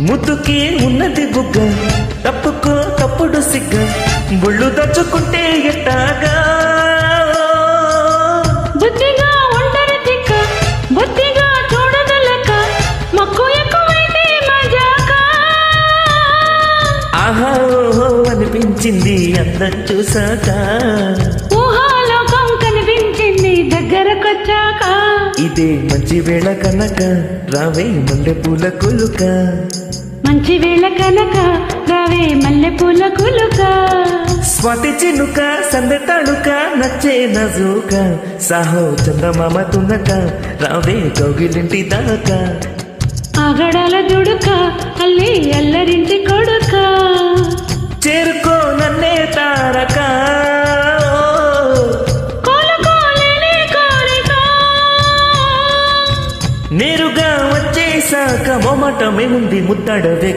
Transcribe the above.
ముద్దుకి ఉన్నది బుగ్గ తప్పుకో తప్పుడు సిగ్గ బొళ్ళు దచ్చుకుంటే ఎట్టాగా బుద్ధిగా ఒంటరి తిక్క బుద్ధిగా చూడగలక మక్కు ఎక్కువైతే మజాకా ఆహా ఓహో అనిపించింది అందం చూసాక ఊహాలోకం కనిపించింది దగ్గరకొచ్చాక ఇదే మంచి వేళ కనుక రావే మల్లె పూల కులుక మంచి వేళ కనుక రావే మల్లె పూల కులుక స్వాతి చినుక సందె తడుక నచ్చే నజూక సాహో చందమామ తునక రావే కౌగిలింటి దాకా ఆగడాల దుడుక అల్లి అల్లరింటి కొడుక చేరుకో నన్నే తారక కోలుకోలేని కోరిక నేరుగా వచ్చేసాక మొమటమేముంది ముద్దడవే